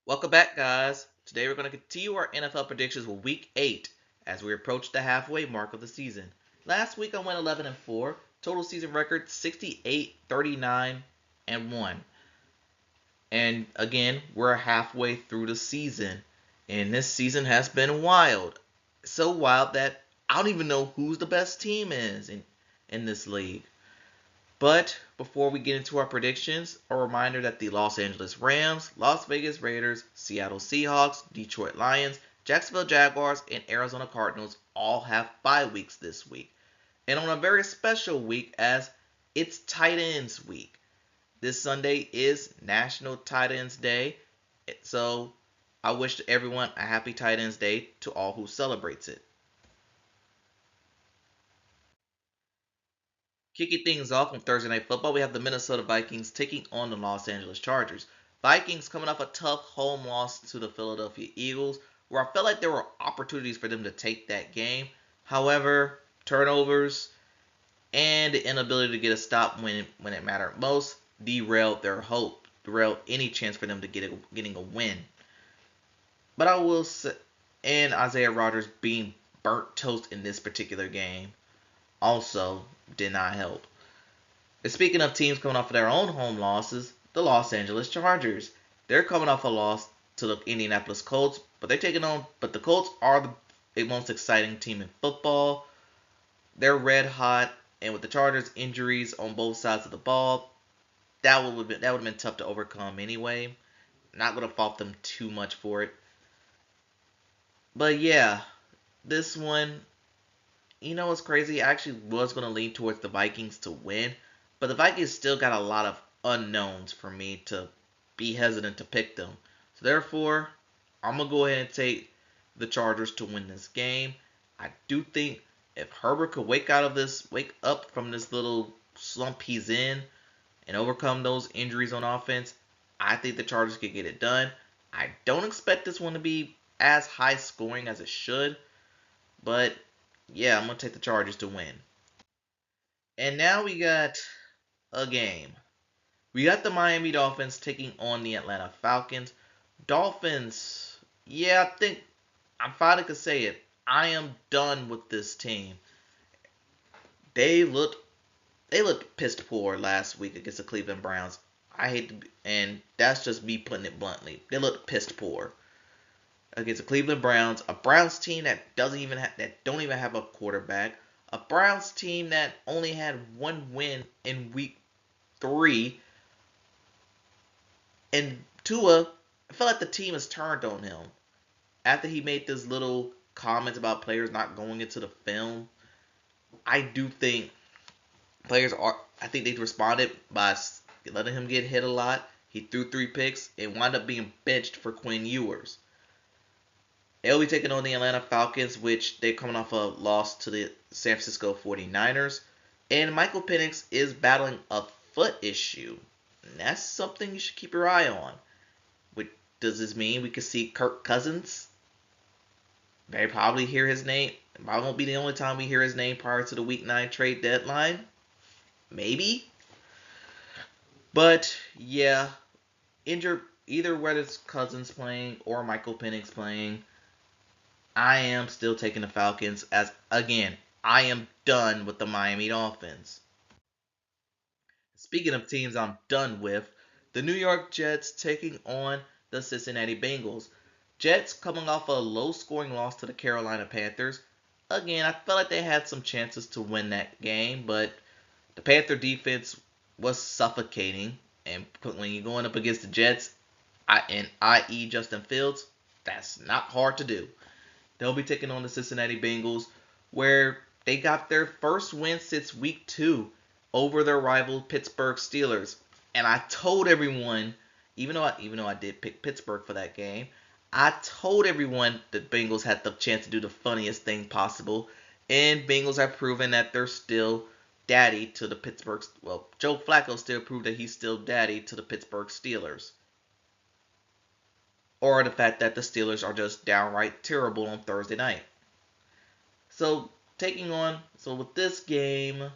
Welcome back, guys. Today we're going to continue our NFL predictions with Week 8 as we approach the halfway mark of the season. Last week I went 11 and 4, total season record 68, 39 and 1. And again, we're halfway through the season, and this season has been wild. So wild that I don't even know who's the best team is in this league. But before we get into our predictions, a reminder that the Los Angeles Rams, Las Vegas Raiders, Seattle Seahawks, Detroit Lions, Jacksonville Jaguars, and Arizona Cardinals all have bye weeks this week. And on a very special week as it's tight ends week. This Sunday is National Tight Ends Day. So I wish everyone a happy Tight Ends Day to all who celebrates it. Kicking things off on Thursday Night Football, we have the Minnesota Vikings taking on the Los Angeles Chargers. Vikings coming off a tough home loss to the Philadelphia Eagles, where I felt like there were opportunities for them to take that game. However, turnovers and the inability to get a stop when it mattered most derailed their hope, derailed any chance for them to getting a win. But I will say, and Isaiah Rodgers being burnt toast in this particular game also did not help. And speaking of teams coming off of their own home losses, the Los Angeles Chargers. They're coming off a loss to the Indianapolis Colts, but the Colts are the most exciting team in football. They're red hot, and with the Chargers injuries on both sides of the ball, that would have been tough to overcome anyway. Not gonna fault them too much for it. But yeah, this one, what's crazy? I actually was gonna lean towards the Vikings to win, but the Vikings still got a lot of unknowns for me to be hesitant to pick them. So therefore, I'm gonna go ahead and take the Chargers to win this game. I do think if Herbert could wake up from this little slump he's in, and overcome those injuries on offense, I think the Chargers could get it done. I don't expect this one to be as high scoring as it should, but yeah, I'm gonna take the Chargers to win. And now we got a game. We got the Miami Dolphins taking on the Atlanta Falcons. Dolphins, yeah, I think I'm finally gonna say it. I am done with this team. They looked they looked pissed poor last week against the Cleveland Browns. I hate to and that's just me putting it bluntly. They looked pissed poor against the Cleveland Browns, a Browns team that don't even have a quarterback, a Browns team that only had one win in week 3, and Tua, I feel like the team has turned on him after he made this little comments about players not going into the film. I do think players are. I think they responded by letting him get hit a lot. He threw 3 picks and wound up being benched for Quinn Ewers. They'll be taking on the Atlanta Falcons, which they're coming off a loss to the San Francisco 49ers. And Michael Penix is battling a foot issue. And that's something you should keep your eye on. Which, does this mean we could see Kirk Cousins? Very probably hear his name. It probably won't be the only time we hear his name prior to the Week 9 trade deadline. Maybe. But, yeah. Injured, either whether it's Cousins playing or Michael Penix playing, I am still taking the Falcons as, again, I am done with the Miami Dolphins. Speaking of teams I'm done with, the New York Jets taking on the Cincinnati Bengals. Jets coming off a low scoring loss to the Carolina Panthers. Again, I felt like they had some chances to win that game, but the Panther defense was suffocating. And when you're going up against the Jets, i.e. Justin Fields, that's not hard to do. They'll be taking on the Cincinnati Bengals, where they got their first win since week 2 over their rival Pittsburgh Steelers. And I told everyone, even though I did pick Pittsburgh for that game, I told everyone the Bengals had the chance to do the funniest thing possible. And Bengals have proven that they're still daddy to the Pittsburgh. Well, Joe Flacco still proved that he's still daddy to the Pittsburgh Steelers, or the fact that the Steelers are just downright terrible on Thursday night. So with this game,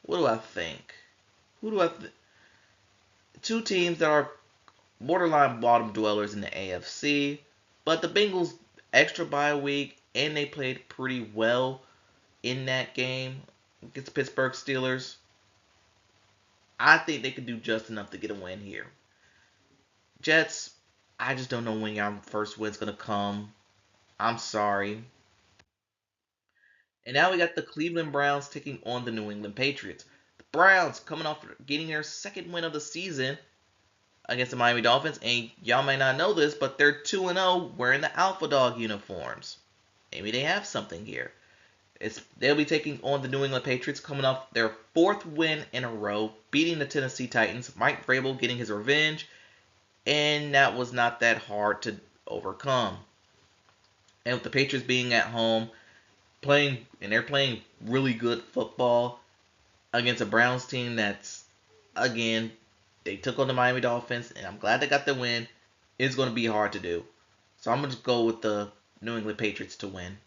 what do I think? Who do I? Two teams that are borderline bottom dwellers in the AFC. But the Bengals extra bye week and they played pretty well in that game against the Pittsburgh Steelers. I think they could do just enough to get a win here. Jets, I just don't know when your first win's gonna come. I'm sorry. And now we got the Cleveland Browns taking on the New England Patriots. The Browns coming off getting their second win of the season against the Miami Dolphins, and y'all may not know this, but they're 2-0 wearing the Alpha Dog uniforms. Maybe they have something here. They'll be taking on the New England Patriots coming off their fourth win in a row, beating the Tennessee Titans. Mike Vrabel getting his revenge, and that was not that hard to overcome. And with the Patriots being at home, they're playing really good football against a Browns team that's, again, they took on the Miami Dolphins, and I'm glad they got the win. It's going to be hard to do. So I'm going to go with the New England Patriots to win.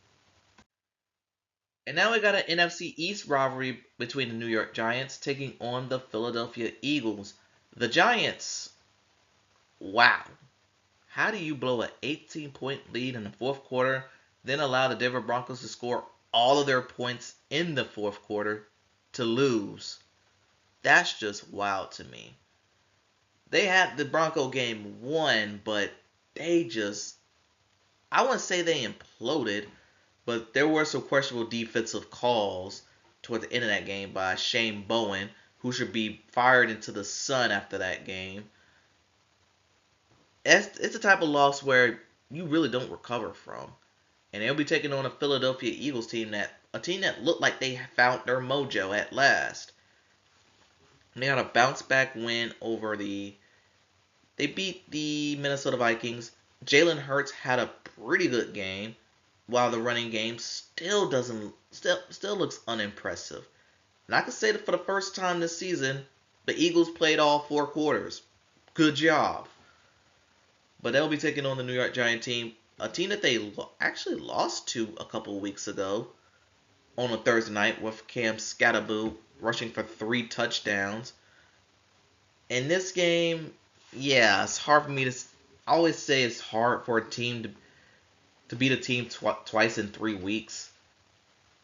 And now we got an NFC East rivalry between the New York Giants taking on the Philadelphia Eagles. The Giants, wow. How do you blow an 18-point lead in the fourth quarter, then allow the Denver Broncos to score all of their points in the fourth quarter to lose? That's just wild to me. They had the Bronco game won, but they just, I wouldn't say they imploded, but there were some questionable defensive calls toward the end of that game by Shane Bowen, who should be fired into the sun after that game. It's a type of loss where you really don't recover from. And they'll be taking on a Philadelphia Eagles team that looked like they found their mojo at last. And they got a bounce back win over they beat the Minnesota Vikings. Jalen Hurts had a pretty good game, while the running game still looks unimpressive. And I can say that for the first time this season, the Eagles played all four quarters. Good job. But they'll be taking on the New York Giant team, a team that they actually lost to a couple weeks ago on a Thursday night with Cam Skattebo rushing for 3 touchdowns. In this game, yeah, it's hard for me to. I always say it's hard for a team to beat a team twice in 3 weeks.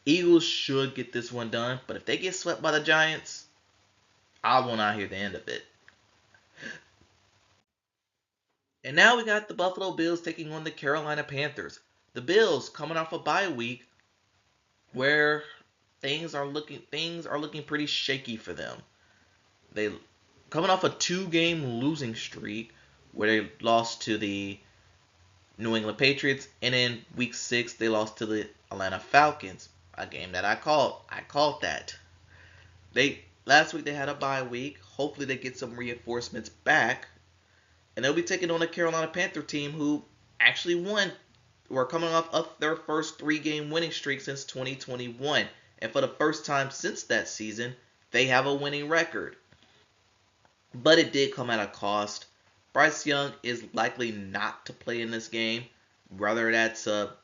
Eagles should get this one done, but if they get swept by the Giants, I will not hear the end of it. And now we got the Buffalo Bills taking on the Carolina Panthers. The Bills coming off a bye week where things are looking pretty shaky for them. They coming off a 2-game losing streak where they lost to the New England Patriots, and in week 6 they lost to the Atlanta Falcons, a game that I called. I called that. Last week they had a bye week. Hopefully they get some reinforcements back, and they'll be taking on a Carolina Panther team who actually won. We're coming off of their first 3-game winning streak since 2021, and for the first time since that season, they have a winning record. But it did come at a cost. Bryce Young is likely not to play in this game. Whether that's a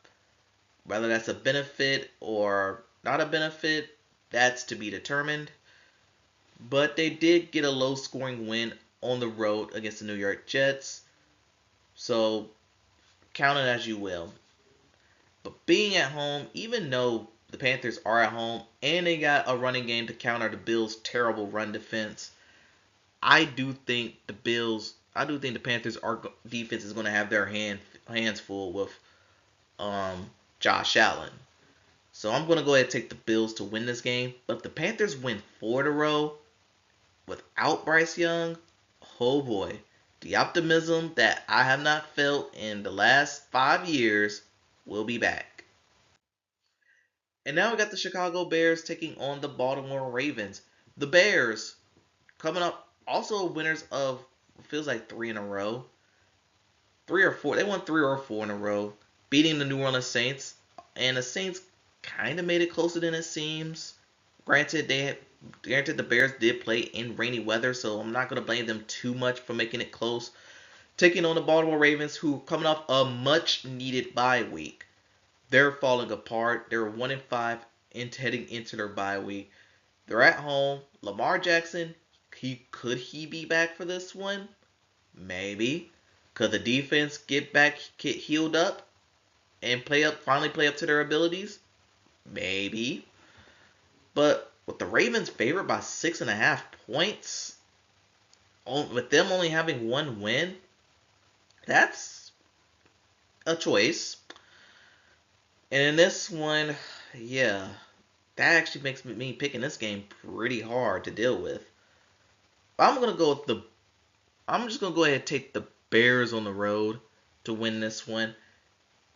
benefit or not a benefit, that's to be determined. But they did get a low-scoring win on the road against the New York Jets. So count it as you will. But being at home, even though the Panthers are at home and they got a running game to counter the Bills' terrible run defense, I do think the Panthers' defense is going to have their hands full with Josh Allen. So I'm going to go ahead and take the Bills to win this game. But if the Panthers win 4 in a row without Bryce Young, oh boy, the optimism that I have not felt in the last 5 years will be back. And now we got the Chicago Bears taking on the Baltimore Ravens. The Bears coming up also winners of feels like 3 in a row. 3 or 4. They won 3 or 4 in a row, beating the New Orleans Saints. And the Saints kind of made it closer than it seems. Granted, the Bears did play in rainy weather, so I'm not going to blame them too much for making it close. Taking on the Baltimore Ravens, who coming off a much-needed bye week. They're falling apart. They're 1-5 heading into their bye week. They're at home. Lamar Jackson, could he be back for this one? Maybe. Could the defense get healed up, and finally play up to their abilities? Maybe. But with the Ravens favored by 6.5 points, with them only having one win, that's a choice. And in this one, yeah, that actually makes me picking this game pretty hard to deal with. I'm gonna go with the. I'm just gonna go ahead and take the Bears on the road to win this one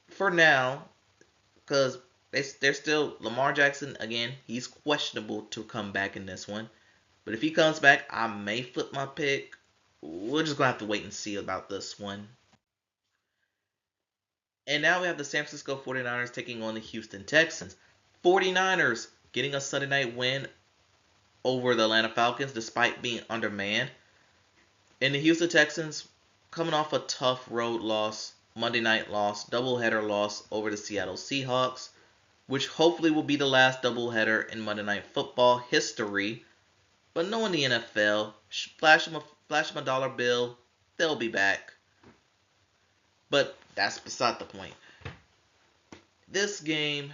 for now, because they're still Lamar Jackson again. He's questionable to come back in this one, but if he comes back, I may flip my pick. We're just gonna have to wait and see about this one. And now we have the San Francisco 49ers taking on the Houston Texans. 49ers getting a Sunday night win over the Atlanta Falcons despite being undermanned. And the Houston Texans coming off a tough road loss, Monday night loss, doubleheader loss over the Seattle Seahawks, which hopefully will be the last doubleheader in Monday Night Football history. But knowing the NFL, flash them a dollar bill, they'll be back. But that's beside the point. This game,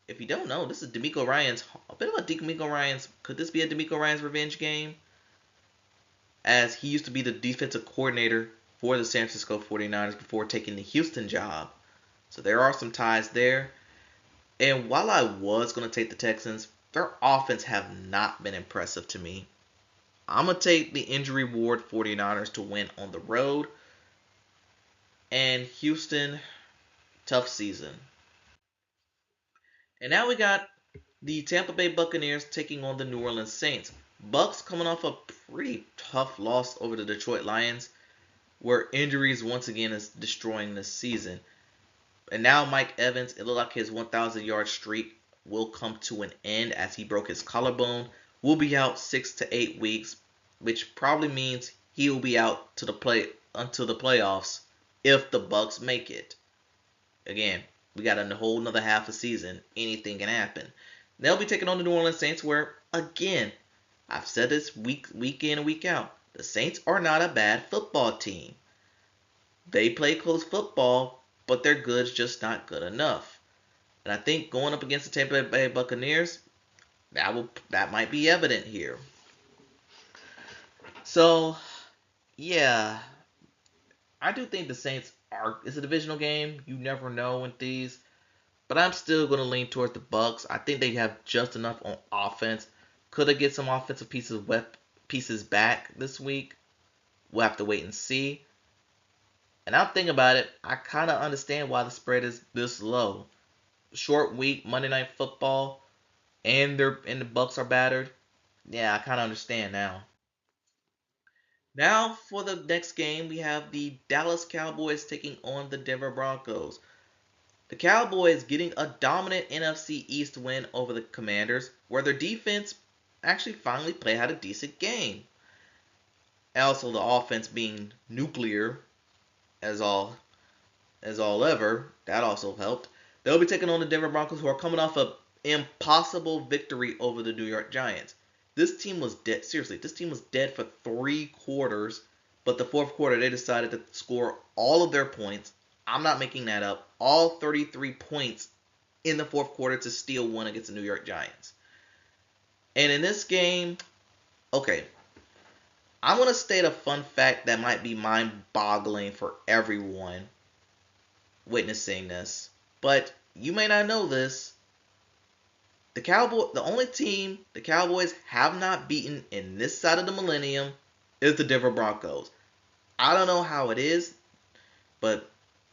if you don't know, this is DeMeco Ryans. A bit of a DeMeco Ryans. Could this be a DeMeco Ryans revenge game? As he used to be the defensive coordinator for the San Francisco 49ers before taking the Houston job. So there are some ties there. And while I was going to take the Texans, their offense have not been impressive to me. I'm going to take the injury ward 49ers to win on the road. And Houston, tough season. And now we got the Tampa Bay Buccaneers taking on the New Orleans Saints. Bucks coming off a pretty tough loss over the Detroit Lions, where injuries once again is destroying this season. And now Mike Evans, it looked like his 1,000-yard streak will come to an end as he broke his collarbone. Will be out 6 to 8 weeks, which probably means he will be out until the playoffs if the Bucks make it. Again, we got a whole another half a season. Anything can happen. They'll be taking on the New Orleans Saints, where again, I've said this week in and week out, the Saints are not a bad football team. They play close football, but their good's just not good enough. And I think going up against the Tampa Bay Buccaneers, that might be evident here. So, yeah, I do think the Saints it's a divisional game. You never know with these. But I'm still going to lean towards the Bucks. I think they have just enough on offense. Could they get some offensive pieces back this week? We'll have to wait and see. And I'm thinking about it, I kind of understand why the spread is this low. Short week, Monday Night Football, and the Bucks are battered. Yeah, I kind of understand now. Now for the next game, we have the Dallas Cowboys taking on the Denver Broncos. The Cowboys getting a dominant NFC East win over the Commanders, where their defense actually finally had a decent game. Also, the offense being nuclear as all ever, that also helped. They'll be taking on the Denver Broncos, who are coming off an impossible victory over the New York Giants. This team was dead. Seriously, this team was dead for 3 quarters, but the fourth quarter they decided to score all of their points. I'm not making that up. All 33 points in the fourth quarter to steal one against the New York Giants. And in this game, okay, I'm going to state a fun fact that might be mind-boggling for everyone witnessing this. But you may not know this. The only team the Cowboys have not beaten in this side of the millennium is the Denver Broncos. I don't know how it is, but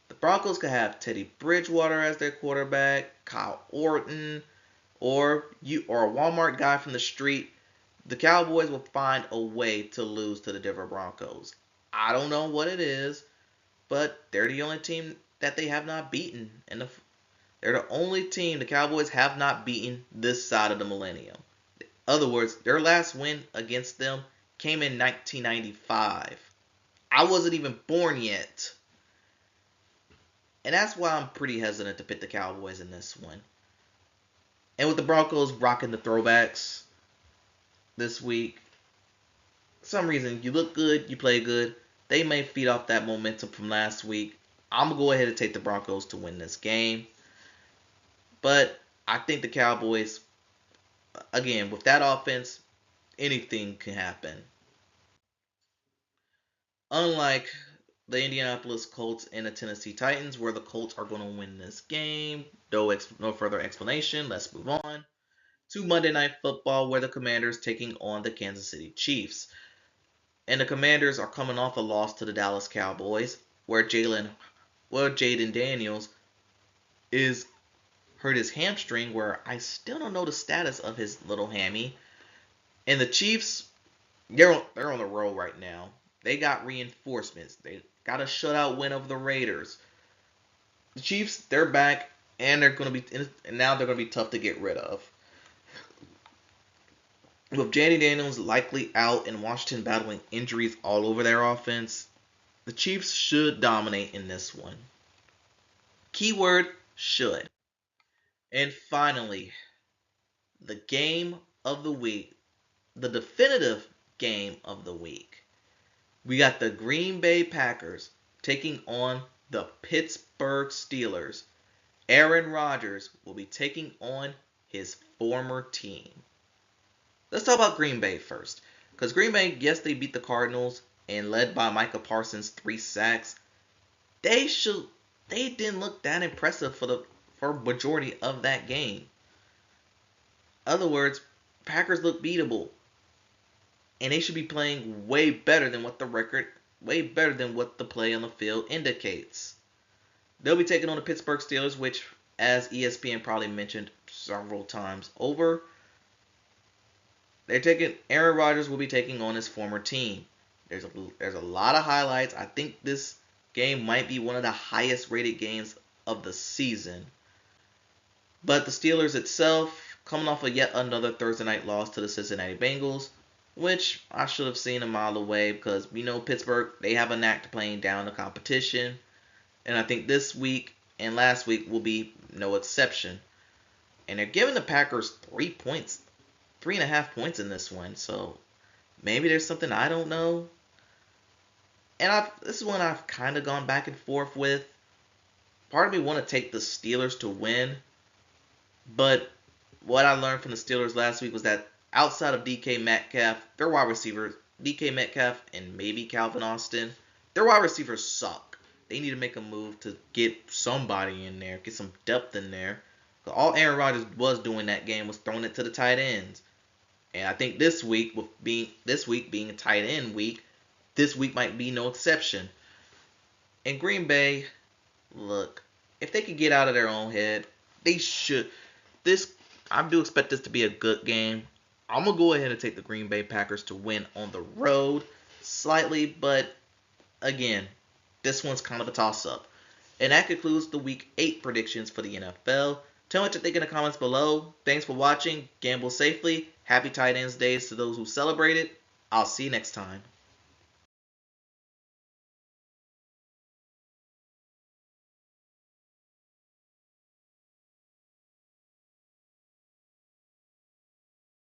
the Broncos could have Teddy Bridgewater as their quarterback, Kyle Orton, or a Walmart guy from the street. The Cowboys will find a way to lose to the Denver Broncos. I don't know what it is, but they're the only team that they have not beaten. They're the only team the Cowboys have not beaten this side of the millennium. In other words, their last win against them came in 1995. I wasn't even born yet. And that's why I'm pretty hesitant to pick the Cowboys in this one. And with the Broncos rocking the throwbacks this week, for some reason, you look good, you play good. They may feed off that momentum from last week. I'm going to go ahead and take the Broncos to win this game. But I think the Cowboys, again, with that offense, anything can happen. Unlike the Indianapolis Colts and the Tennessee Titans, where the Colts are going to win this game. No further explanation. Let's move on to Monday Night Football, where the Commanders taking on the Kansas City Chiefs. And the Commanders are coming off a loss to the Dallas Cowboys, where Jaden Daniels is hurt his hamstring, where I still don't know the status of his little hammy. And the Chiefs, they're on the roll right now. They got reinforcements. They got a shutout win over the Raiders. The Chiefs, they're back, and now they're gonna be tough to get rid of. With Jaden Daniels likely out and Washington battling injuries all over their offense, the Chiefs should dominate in this one. Keyword should. And finally, the game of the week, the definitive game of the week. We got the Green Bay Packers taking on the Pittsburgh Steelers. Aaron Rodgers will be taking on his former team. Let's talk about Green Bay first. Because Green Bay, yes, they beat the Cardinals and led by Micah Parsons 3 sacks. They didn't look that impressive for majority of that game. In other words, Packers look beatable. And they should be playing way better than what the play on the field indicates. They'll be taking on the Pittsburgh Steelers, which, as ESPN probably mentioned several times over, Aaron Rodgers will be taking on his former team. There's a lot of highlights. I think this game might be one of the highest rated games of the season. But the Steelers itself, coming off of yet another Thursday night loss to the Cincinnati Bengals, which I should have seen a mile away because we know Pittsburgh, they have a knack to playing down the competition. And I think this week and last week will be no exception. And they're giving the Packers 3.5 points in this one. So maybe there's something I don't know. And this is one I've kind of gone back and forth with. Part of me want to take the Steelers to win. But what I learned from the Steelers last week was that outside of DK Metcalf, their wide receivers, DK Metcalf and maybe Calvin Austin, their wide receivers suck. They need to make a move to get somebody in there, get some depth in there. All Aaron Rodgers was doing that game was throwing it to the tight ends. And I think this week being a tight end week, this week might be no exception. In Green Bay, look, if they could get out of their own head, they should. I do expect this to be a good game. I'm going to go ahead and take the Green Bay Packers to win on the road slightly, but again, this one's kind of a toss-up. And that concludes the Week 8 predictions for the NFL. Tell me what you think in the comments below. Thanks for watching. Gamble safely. Happy Tight Ends Days to those who celebrate it. I'll see you next time.